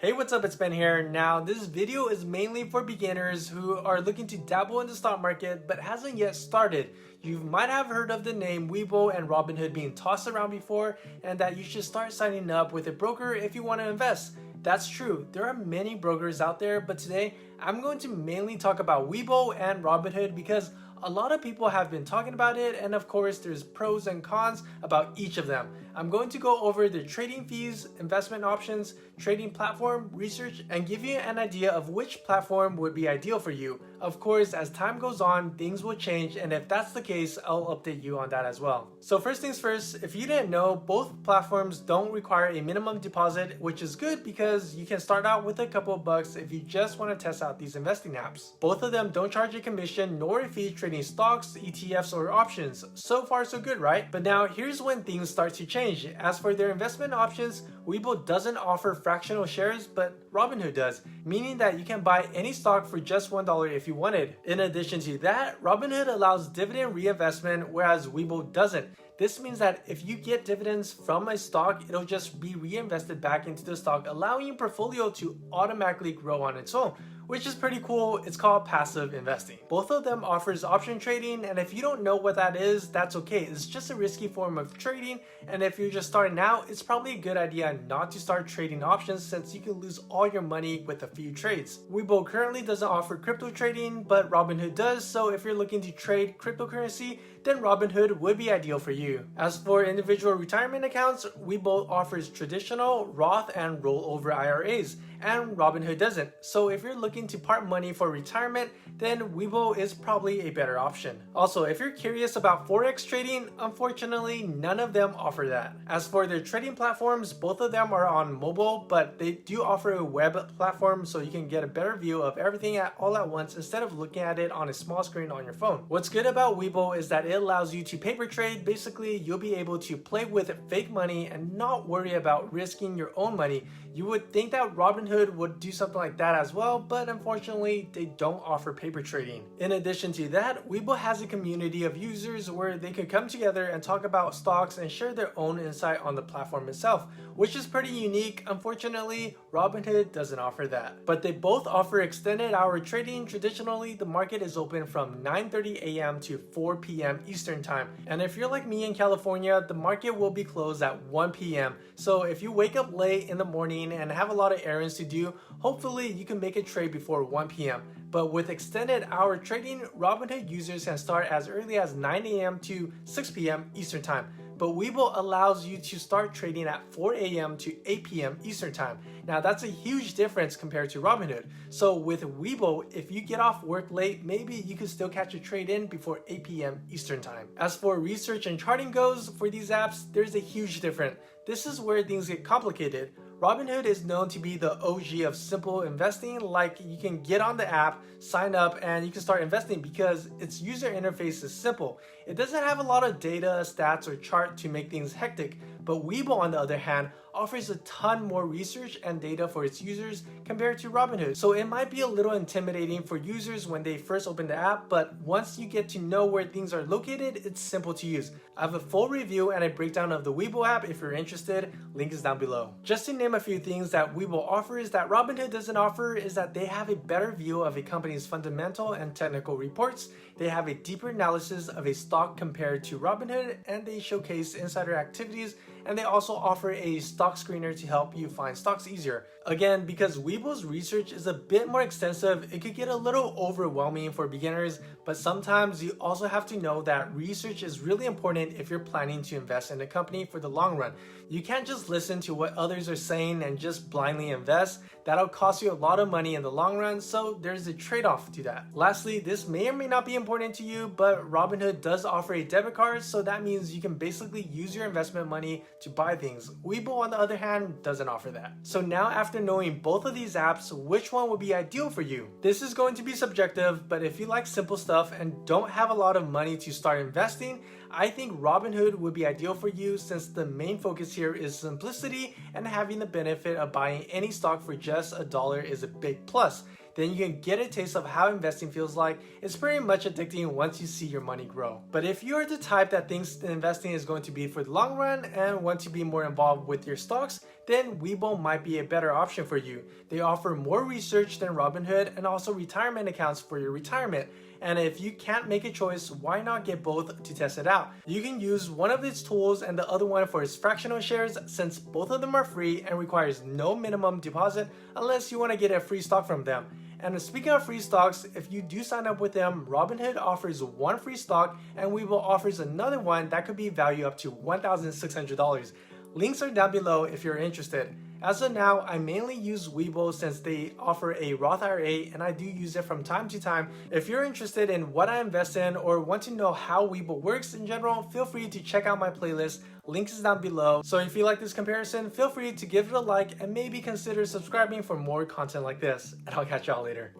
Hey, what's up? It's Ben here. Now, this video is mainly for beginners who are looking to dabble in the stock market but hasn't yet started. You might have heard of the name Webull and Robinhood being tossed around before, and that you should start signing up with a broker if you want to invest. That's true. There are many brokers out there, but today I'm going to mainly talk about Webull and Robinhood because a lot of people have been talking about it, and of course there's pros and cons about each of them. I'm going to go over the trading fees, investment options, trading platform, research, and give you an idea of which platform would be ideal for you. Of course, as time goes on, things will change, and if that's the case, I'll update you on that as well. So first things first, if you didn't know, both platforms don't require a minimum deposit, which is good because you can start out with a couple of bucks if you just want to test out these investing apps. Both of them don't charge a commission nor a fee trading stocks, ETFs, or options. So far so good, right? But now here's when things start to change. As for their investment options, Webull doesn't offer fractional shares, but Robinhood does, meaning that you can buy any stock for just $1 if you wanted. In addition to that, Robinhood allows dividend reinvestment, whereas Webull doesn't. This means that if you get dividends from a stock, it'll just be reinvested back into the stock, allowing your portfolio to automatically grow on its own, which is pretty cool. It's called passive investing. Both of them offers option trading, and if you don't know what that is, that's okay. It's just a risky form of trading, and if you're just starting out, it's probably a good idea not to start trading options since you can lose all your money with a few trades. Webull currently doesn't offer crypto trading, but Robinhood does, so if you're looking to trade cryptocurrency, then Robinhood would be ideal for you. As for individual retirement accounts, Webull offers traditional, Roth, and rollover IRAs, and Robinhood doesn't. So if you're looking to part money for retirement, then Webull is probably a better option. Also, if you're curious about Forex trading, unfortunately, none of them offer that. As for their trading platforms, both of them are on mobile, but they do offer a web platform so you can get a better view of everything all at once instead of looking at it on a small screen on your phone. What's good about Webull is that it allows you to paper trade. Basically, you'll be able to play with fake money and not worry about risking your own money. You would think that Robinhood would do something like that as well, but unfortunately, they don't offer paper trading. In addition to that, Webull has a community of users where they can come together and talk about stocks and share their own insight on the platform itself, which is pretty unique. Unfortunately, Robinhood doesn't offer that. But they both offer extended hour trading. Traditionally, the market is open from 9:30 a.m. to 4 p.m. Eastern time. And if you're like me in California, the market will be closed at 1 p.m. So if you wake up late in the morning and have a lot of errands to do, hopefully you can make a trade before 1 p.m. But with extended hour trading, Robinhood users can start as early as 9 a.m. to 6 p.m. Eastern time. But Webull allows you to start trading at 4 a.m. to 8 p.m. Eastern time. Now that's a huge difference compared to Robinhood. So with Webull, if you get off work late, maybe you can still catch a trade in before 8 p.m. Eastern time. As for research and charting goes for these apps, there's a huge difference. This is where things get complicated. Robinhood is known to be the OG of simple investing. Like, you can get on the app, sign up, and you can start investing because its user interface is simple. It doesn't have a lot of data, stats, or chart to make things hectic. But Webull, on the other hand, offers a ton more research and data for its users compared to Robinhood. So it might be a little intimidating for users when they first open the app, but once you get to know where things are located, it's simple to use. I have a full review and a breakdown of the Webull app if you're interested. Link is down below. Just to name a few things that Webull offers that Robinhood doesn't offer is that they have a better view of a company's fundamental and technical reports. They have a deeper analysis of a stock compared to Robinhood, and they showcase insider activities, and they also offer a stock screener to help you find stocks easier. Again, because Webull's research is a bit more extensive, it could get a little overwhelming for beginners, but sometimes you also have to know that research is really important if you're planning to invest in a company for the long run. You can't just listen to what others are saying and just blindly invest. That'll cost you a lot of money in the long run, so there's a trade-off to that. Lastly, this may or may not be important to you, but Robinhood does offer a debit card, so that means you can basically use your investment money to buy things. Webull, on the other hand, doesn't offer that. So now, after knowing both of these apps, which one would be ideal for you? This is going to be subjective, but if you like simple stuff and don't have a lot of money to start investing, I think Robinhood would be ideal for you since the main focus here is simplicity, and having the benefit of buying any stock for just $1 is a big plus. Then you can get a taste of how investing feels like. It's pretty much addicting once you see your money grow. But if you're the type that thinks investing is going to be for the long run and want to be more involved with your stocks, then Webull might be a better option for you. They offer more research than Robinhood and also retirement accounts for your retirement. And if you can't make a choice, why not get both to test it out? You can use one of its tools and the other one for its fractional shares, since both of them are free and requires no minimum deposit unless you want to get a free stock from them. And speaking of free stocks, if you do sign up with them, Robinhood offers one free stock and Webull offers another one that could be valued up to $1,600. Links are down below if you're interested. As of now, I mainly use Webull since they offer a Roth IRA and I do use it from time to time. If you're interested in what I invest in or want to know how Webull works in general, feel free to check out my playlist. Link is down below. So if you like this comparison, feel free to give it a like and maybe consider subscribing for more content like this. And I'll catch y'all later.